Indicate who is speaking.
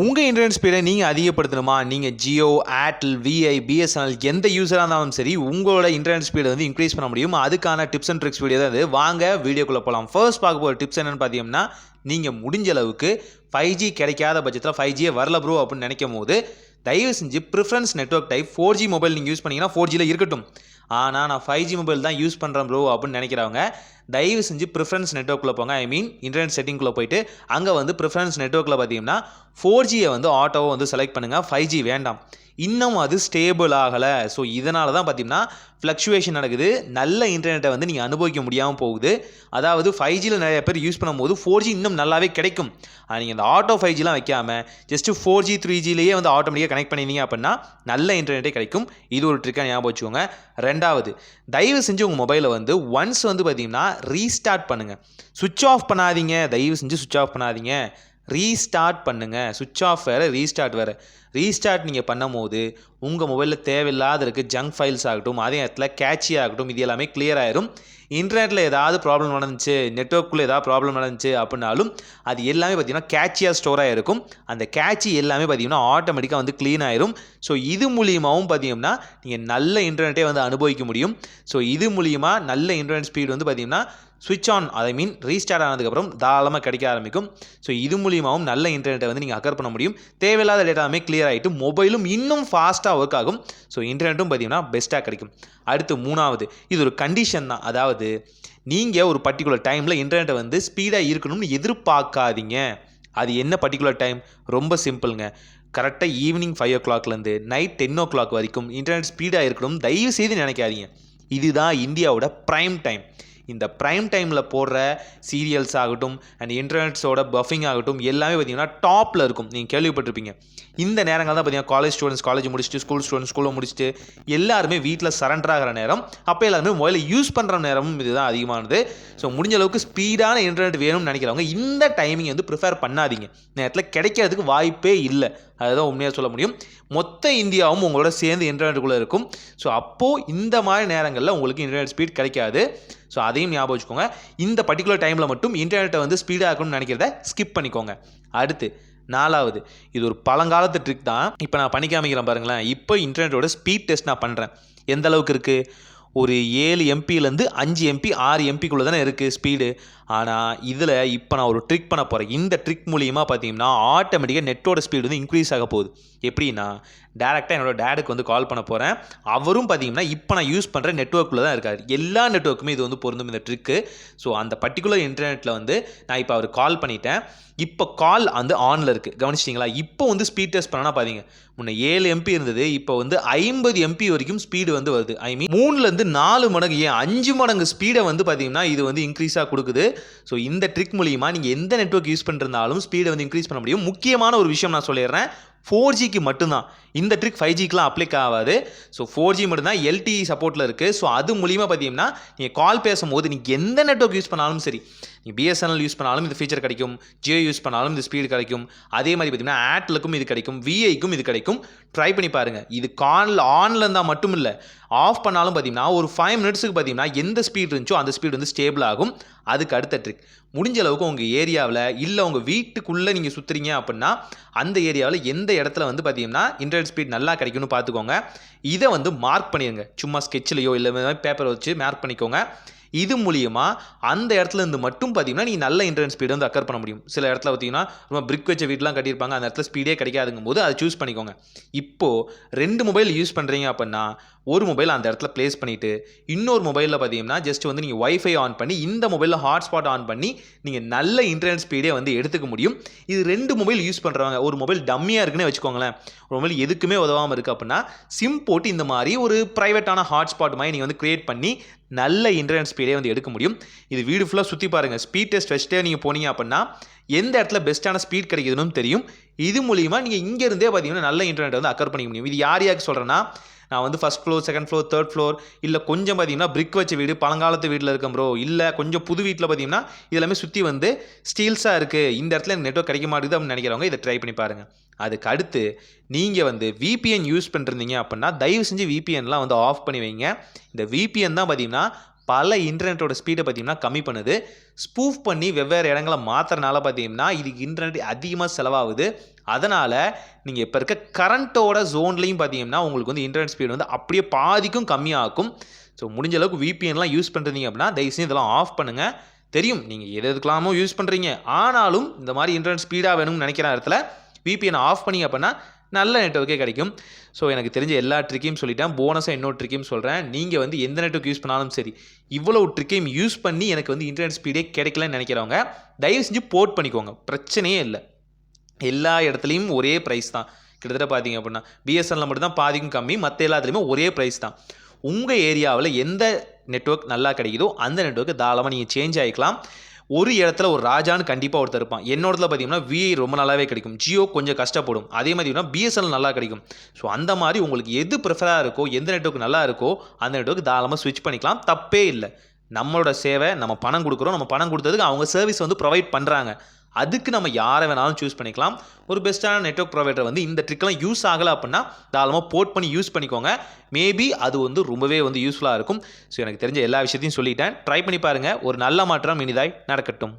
Speaker 1: உங்க இன்டர்நெட் ஸ்பீடை நீங்க அதிகப்படுத்தணுமா? நீங்க ஜியோ, ஏர்டெல், விஐ, பிஎஸ்என்எல் எந்த யூசரா இருந்தாலும் சரி, உங்களோட இன்டர்நெட் ஸ்பீட வந்து இன்க்ரீஸ் பண்ண முடியும். அதுக்கான டிப்ஸ் அண்ட் ட்ரிக்ஸ் வீடியோ தான் இது. வாங்க வீடியோக்குள்ள போலாம். ஃபர்ஸ்ட் பார்க்க போற டிப்ஸ் என்னன்னு பார்த்தீங்கன்னா, நீங்க முடிஞ்ச அளவுக்கு 5G கிடைக்காத பட்சத்தில் 5G வரல ப்ரோ அப்படின்னு நினைக்கும்போது, தயவு செஞ்சு preference network type 4G mobile நீங்க யூஸ் பண்ணீங்கன்னா 4Gல இருக்கட்டும். ஆனால் நான் 5G மொபைல் தான் யூஸ் பண்ணுறேன் ப்ரோ அப்படின்னு நினைக்கிறவங்க தயவு செஞ்சு ப்ரிஃபரன்ஸ் நெட்வொர்க்கில் போங்க. ஐ மீன் இன்டர்நெட் செட்டிங்குள்ளே போயிட்டு அங்கே வந்து ப்ரிஃபரன்ஸ் நெட்வொர்க்கில் பார்த்தீங்கன்னா 4Gயை வந்து ஆட்டோவை வந்து செலக்ட் பண்ணுங்கள். 5G வேண்டாம். இன்னும் அது ஸ்டேபிள் ஆகலை. ஸோ இதனால தான் பார்த்தீங்கன்னா ஃப்ளக்சுவேஷன் நடக்குது. நல்ல இன்டர்நெட்டை வந்து நீங்கள் அனுபவிக்க முடியாமல் போகுது. அதாவது 5Gயில் நிறைய பேர் யூஸ் பண்ணும்போது 4G இன்னும் நல்லாவே கிடைக்கும். நீங்கள் இந்த ஆட்டோ 5Gலாம் வைக்காமல் ஜஸ்ட்டு 4G 3Gலேயே வந்து ஆட்டோமேட்டிக்காக கனெக்ட் பண்ணியிருந்தீங்க அப்படின்னா நல்ல இன்டர்நெட்டே கிடைக்கும். இது ஒரு ட்ரிக்காக ஞாபகம் வச்சுக்கோங்க. ரெண்டாவது, தயவு செஞ்சு உங்கள் மொபைலை வந்து ஒன்ஸ் வந்து பார்த்தீங்கன்னா ரீஸ்டார்ட் பண்ணுங்கள். சுவிட்ச் ஆஃப் பண்ணாதீங்க. தயவு செஞ்சு சுவிட்ச் ஆஃப் பண்ணாதீங்க. ரீஸ்டார்ட் பண்ணுங்கள். சுவிட்ச் ஆஃப் வேறு, ரீஸ்டார்ட் வேறு. ரீஸ்டார்ட் நீங்கள் பண்ணும்போது உங்கள் மொபைலில் தேவையில்லாத இருக்குது ஜங்க் ஃபைல்ஸ் ஆகட்டும், அதே நேரத்தில் கேட்சி ஆகட்டும், இது எல்லாமே கிளியர் ஆயிரும். இன்டர்நெட்டில் ஏதாவது ப்ராப்ளம் நடந்துச்சு, நெட்வொர்க்குள்ளே ஏதாவது ப்ராப்ளம் நடந்துச்சு அப்படின்னாலும் அது எல்லாமே பார்த்திங்கன்னா கேட்சியாக ஸ்டோராக இருக்கும். அந்த கேட்சி எல்லாமே பார்த்திங்கன்னா ஆட்டோமேட்டிக்காக வந்து க்ளீன் ஆயிரும். ஸோ இது மூலியமாகவும் பார்த்திங்கன்னா நீங்கள் நல்ல இன்டர்நெட்டே வந்து அனுபவிக்க முடியும். ஸோ இது மூலிமா நல்ல இன்டர்நெட் ஸ்பீடு வந்து பார்த்திங்கன்னா ஸ்விட்ச் ஆன், ஐ மீன் ரீஸ்டார்ட் ஆனதுக்கப்புறம் தாராளமாக கிடைக்க ஆரம்பிக்கும். ஸோ இது மூலியமாகவும் நல்ல இன்டர்நெட்டை வந்து நீங்கள் அக்கர் பண்ண முடியும். தேவையில்லாத டேட்டாவுமே கிளியர் ஆகிட்டு மொபைலும் இன்னும் ஃபாஸ்ட்டாக ஒர்க் ஆகும். ஸோ இன்டர்நெட்டும் பார்த்திங்கன்னா பெஸ்ட்டாக கிடைக்கும். அடுத்து மூணாவது, இது ஒரு கண்டிஷன் தான். அதாவது நீங்கள் ஒரு பர்டிகுலர் டைமில் இன்டர்நெட்டை வந்து ஸ்பீடாக இருக்கணும்னு எதிர்பார்க்காதீங்க. அது என்ன பர்டிகுலர் டைம்? ரொம்ப சிம்பிளுங்க. கரெக்டாக ஈவினிங் 5 o'clockலேருந்து நைட் 10 o'clock வரைக்கும் இன்டர்நெட் ஸ்பீடாக இருக்கணும் தயவு செய்து நினைக்காதீங்க. இதுதான் இந்தியாவோட ப்ரைம் டைம். இந்த ப்ரைம் டைமில் போடுற சீரியல்ஸ் ஆகட்டும் அண்ட் இன்டர்நெட்ஸோட பஃபிங் ஆகட்டும் எல்லாமே பார்த்திங்கன்னா டாப்பில் இருக்கும். நீங்கள் கேள்விப்பட்டிருப்பீங்க. இந்த நேரங்கள் தான் பார்த்திங்கன்னா காலேஜ் ஸ்டூடெண்ட்ஸ் காலேஜ் முடிச்சுட்டு, ஸ்கூல் ஸ்டூடெண்ட்ஸ் ஸ்கூலை முடிச்சுட்டு எல்லாருமே வீட்டில் சரண்டர் ஆகிற நேரம். அப்போ எல்லாருமே மொபைலை யூஸ் பண்ணுற நேரமும் இதுதான் அதிகமானது. ஸோ முடிஞ்ச அளவுக்கு ஸ்பீடான இன்டர்நெட் வேணும்னு நினைக்கிறவங்க இந்த டைமிங் வந்து ப்ரிஃபேர் பண்ணாதீங்க. நேரத்தில் கிடைக்கிறதுக்கு வாய்ப்பே இல்லை. அதுதான் உண்மையாக சொல்ல முடியும். மொத்த இந்தியாவும் உங்களோட சேர்ந்து இன்டர்நெட்டுக்குள்ளே இருக்கும். ஸோ அப்போது இந்த மாதிரி நேரங்களில் உங்களுக்கு இன்டர்நெட் ஸ்பீட் கிடைக்காது. ஸோ அதையும் ஞாபகம் வச்சுக்கோங்க. இந்த பர்டிகுலர் டைமில் மட்டும் இன்டர்நெட்டை வந்து ஸ்பீடாக இருக்கணும்னு நினைக்கிறத ஸ்கிப் பண்ணிக்கோங்க. அடுத்து நாலாவது, இது ஒரு பழங்காலத்து ட்ரிக் தான். இப்போ நான் பண்ணி காமிக்கிறேன் பாருங்களேன். இப்போ இன்டர்நெட்டோட ஸ்பீட் டெஸ்ட் நான் பண்ணுறேன். எந்த அளவுக்கு இருக்குது? ஒரு 7 MPலேருந்து 5 MP 6 MPக்குள்ளே தானே இருக்குது ஸ்பீடு. ஆனால் இதில் இப்போ நான் ஒரு ட்ரிக் பண்ண போகிறேன். இந்த ட்ரிக் மூலியமாக பார்த்தீங்கன்னா ஆட்டோமேட்டிக்காக நெட்டோட ஸ்பீடு வந்து இன்க்ரீஸ் ஆக போகுது. எப்படின்னா, டேரெக்டாக என்னோடய டேடுக்கு வந்து கால் பண்ண போகிறேன். அவரும் பார்த்தீங்கன்னா இப்போ நான் யூஸ் பண்ணுற நெட்வொர்க்கில் தான் இருக்கார். எல்லா நெட்வொர்க்குமே இது வந்து பொருந்தும் இந்த ட்ரிக்கு. ஸோ அந்த பர்டிகுலர் இன்டர்நெட்டில் வந்து நான் இப்போ அவர் கால் பண்ணிட்டேன். இப்போ கால் வந்து ஆனில் இருக்குது. கவனிச்சிட்டிங்களா? இப்போ வந்து ஸ்பீட் டெஸ்ட் பண்ணனா பார்த்தீங்க, முன்ன 7 MP இருந்தது. இப்போ வந்து 50 MP வரைக்கும் ஸ்பீடு வந்து வருது. ஐ மீன் 3லேருந்து 4 மடங்கு, ஏன் 5 மடங்கு ஸ்பீடை வந்து பார்த்தீங்கன்னா இது வந்து இன்க்ரீஸாக கொடுக்குது. ஸோ இந்த ட்ரிக் மூலிமா நீங்கள் எந்த நெட்வொர்க் யூஸ் பண்ணிருந்தாலும் ஸ்பீடை வந்து இன்க்ரீஸ் பண்ண முடியும். முக்கியமான ஒரு விஷயம் நான் சொல்லிடுறேன். 4Gக்கு மட்டும்தான் இந்த ட்ரிக். 5Gக்குலாம் அப்ளிக் ஆகாது. ஸோ 4G மட்டும்தான் LTE சப்போர்ட்டில் இருக்குது. ஸோ அது மூலிமா பார்த்தீங்கன்னா நீங்கள் கால் பேசும்போது நீங்கள் எந்த நெட்வொர்க் யூஸ் பண்ணாலும் சரி, நீங்கள் BSNL யூஸ் பண்ணாலும் இந்த ஃபீச்சர் கிடைக்கும், ஜியோ யூஸ் பண்ணாலும் இந்த ஸ்பீடு கிடைக்கும். அதே மாதிரி பார்த்தீங்கன்னா ஏர்டெலுக்கும் இது கிடைக்கும், விஐக்கும் இது கிடைக்கும். ட்ரை பண்ணி பாருங்கள். இது ஆனில் இருந்தால் மட்டும் இல்லை, ஆஃப் பண்ணாலும் பார்த்தீங்கன்னா ஒரு 5 மினிட்ஸுக்கு பார்த்தீங்கன்னா எந்த ஸ்பீட் இருந்துச்சோ அந்த ஸ்பீடு வந்து ஸ்டேபிள் ஆகும். அதுக்கு அடுத்த ட்ரிக், முடிஞ்ச அளவுக்கு உங்கள் ஏரியாவில் இல்லை உங்கள் வீட்டுக்குள்ளே நீங்கள் சுற்றுறீங்க அப்படின்னா அந்த ஏரியாவில் எந்த இடத்துல வந்து பார்த்தீங்கன்னா இன்டர்நெட் ஸ்பீட் நல்லா கிடைக்கும்னு பார்த்துக்கோங்க. இதை வந்து மார்க் பண்ணிடுங்க. சும்மா ஸ்கெட்ச்லையோ இல்லை பேப்பரை வச்சு மார்க் பண்ணிக்கோங்க. இது மூலியமா அந்த இடத்துல இருந்து மட்டும் பார்த்தீங்கன்னா நீங்கள் நல்ல இன்டர்நெட் ஸ்பீடு வந்து அக்கர் பண்ண முடியும். சில இடத்துல பார்த்தீங்கன்னா ரொம்ப பிரிக் வச்ச வீட்லாம் கட்டியிருப்பாங்க, அந்த இடத்துல ஸ்பீடே கிடைக்காதுங்கும் போது அதை சூஸ் பண்ணிக்கோங்க. இப்போது 2 மொபைல் யூஸ் பண்ணுறீங்க அப்படின்னா ஒரு மொபைல் அந்த இடத்துல ப்ளேஸ் பண்ணிவிட்டு இன்னொரு மொபைலில் பார்த்தீங்கன்னா ஜஸ்ட் வந்து நீங்கள் வைஃபை ஆன் பண்ணி இந்த மொபைலில் ஹாட்ஸ்பாட் ஆன் பண்ணி நீங்கள் நல்ல இன்டர்நெட் ஸ்பீடே வந்து எடுத்துக்க முடியும். இது 2 மொபைல் யூஸ் பண்ணுறவங்க, ஒரு மொபைல் டம்மியாக இருக்குன்னு வச்சுக்கோங்களேன், ஒரு மொபைல் எதுக்குமே உதவாமல் இருக்குது அப்படின்னா சிம் போட்டு இந்த மாதிரி ஒரு ப்ரைவேட்டான ஹாட்ஸ்பாட் மாதிரி நீங்கள் வந்து க்ரியேட் பண்ணி நல்ல இன்டர்நெட் ஸ்பீடே வந்து எடுக்க முடியும். இது வீடு ஃபுல்லாக சுற்றி பாருங்கள். ஸ்பீட் டெஸ்ட் வச்சுட்டே நீங்கள் போனீங்க அப்படின்னா எந்த இடத்துல பெஸ்ட்டான ஸ்பீட் கிடைக்குதுன்னு தெரியும். இது மூலிமா நீங்கள் இங்கேருந்தே பார்த்தீங்கன்னா நல்ல இன்டர்நெட் வந்து அக்கர் பண்ணிக்க முடியும். இது யாருக்கு சொல்கிறேன்னா, நான் வந்து first floor, second floor, third floor, இல்லை கொஞ்சம் பார்த்தீங்கன்னா பிரிக் வச்ச வீடு, பழங்காலத்து வீட்டில் இருக்கேன் ப்ரோ, இல்லை கொஞ்சம் புது வீட்டில் பார்த்தீங்கன்னா இதெல்லாமே சுற்றி வந்து ஸ்டீல்ஸாக இருக்குது, இந்த இடத்துல எனக்கு நெட்வொர்க் கிடைக்க மாட்டேங்குது அப்படின்னு நினைக்கிறவங்க இதை ட்ரை பண்ணி பாருங்கள். அதுக்கு அடுத்து நீங்கள் வந்து VPN யூஸ் பண்ணிருந்தீங்க அப்படின்னா தயவு செஞ்சு VPNலாம் வந்து ஆஃப் பண்ணி வைங்க. இந்த VPN தான் பார்த்தீங்கன்னா பல இன்டர்நெட்டோட ஸ்பீடை பார்த்தீங்கன்னா கம்மி பண்ணுது. ஸ்பூஃப் பண்ணி வெவ்வேறு இடங்களை மாற்றுறனால பார்த்தீங்கன்னா இதுக்கு இன்டர்நெட் அதிகமாக செலவாகுது. அதனால் நீங்கள் இப்போ இருக்க கரண்ட்டோட ஜோன்லேயும் பார்த்தீங்கன்னா உங்களுக்கு வந்து இன்டர்நெட் ஸ்பீடு வந்து அப்படியே பாதிக்கும் கம்மியாகும். ஸோ முடிஞ்ச அளவுக்கு விபிஎன்லாம் யூஸ் பண்ணுறீங்க அப்படின்னா தயவுசெய்து இதெல்லாம் ஆஃப் பண்ணுங்கள். தெரியும் நீங்கள் எதுக்கெல்லாமோ யூஸ் பண்ணுறீங்க, ஆனாலும் இந்த மாதிரி இன்டர்நெட் ஸ்பீடாக வேணும்னு நினைக்கிற இடத்துல விபிஎன் ஆஃப் பண்ணிங்க அப்படின்னா நல்ல நெட்வொர்க்கே கிடைக்கும். ஸோ எனக்கு தெரிஞ்ச எல்லா ட்ரிக்கையும் சொல்லிட்டேன். போனஸாக இன்னொரு ட்ரிக்கையும் சொல்கிறேன். நீங்கள் வந்து எந்த நெட்வொர்க் யூஸ் பண்ணாலும் சரி, இவ்வளோ ட்ரிக்கையும் யூஸ் பண்ணி எனக்கு வந்து இன்டர்நெட் ஸ்பீடே கிடைக்கலன்னு நினைக்கிறவங்க தயவு செஞ்சு போர்ட் பண்ணிக்கோங்க, பிரச்சனையே இல்லை. எல்லா இடத்துலையும் ஒரே ப்ரைஸ் தான். கிட்டத்தட்ட பார்த்தீங்க அப்படின்னா பிஎஸ்என்எல் மட்டும் தான் பாதிக்கும் கம்மி, மற்ற எல்லாத்துலேயுமே ஒரே ப்ரைஸ் தான். உங்கள் ஏரியாவில் எந்த நெட்வொர்க் நல்லா கிடைக்குதோ அந்த நெட்வொர்க்கு தாராளமாக நீங்கள் சேஞ்ச் ஆகிக்கலாம். ஒரு இடத்துல ஒரு ராஜான்னு கண்டிப்பாக ஒருத்தர் இருப்பான். என்னோடத்துல பார்த்தீங்கன்னா விஐ ரொம்ப நல்லாவே கிடைக்கும், ஜியோ கொஞ்சம் கஷ்டப்படும், அதே மாதிரி பிஎஸ்என்எல் நல்லா கிடைக்கும். ஸோ அந்த மாதிரி உங்களுக்கு எது ப்ரிஃபராக இருக்கோ, எந்த நெட்வொர்க் நல்லா இருக்கோ அந்த நெட்வொர்க் தாராளமாக ஸ்விட்ச் பண்ணிக்கலாம், தப்பே இல்லை. நம்மளோட சேவை, நம்ம பணம் கொடுக்குறோம், நம்ம பணம் கொடுத்ததுக்கு அவங்க சர்வீஸ் வந்து ப்ரொவைட் பண்ணுறாங்க. அதுக்கு நம்ம யாரை வேணாலும் சூஸ் பண்ணிக்கலாம். ஒரு பெஸ்ட்டான நெட்வொர்க் ப்ரொவைடர் வந்து இந்த ட்ரிக்லாம் யூஸ் ஆகலை அப்படின்னா தாராளமாக போர்ட் பண்ணி யூஸ் பண்ணிக்கோங்க. மேபி அது வந்து ரொம்பவே வந்து யூஸ்ஃபுல்லாக இருக்கும். ஸோ எனக்கு தெரிஞ்ச எல்லா விஷயத்தையும் சொல்லிட்டேன். ட்ரை பண்ணி பாருங்கள். ஒரு நல்ல மாற்றம் இனிதாய் நடக்கட்டும்.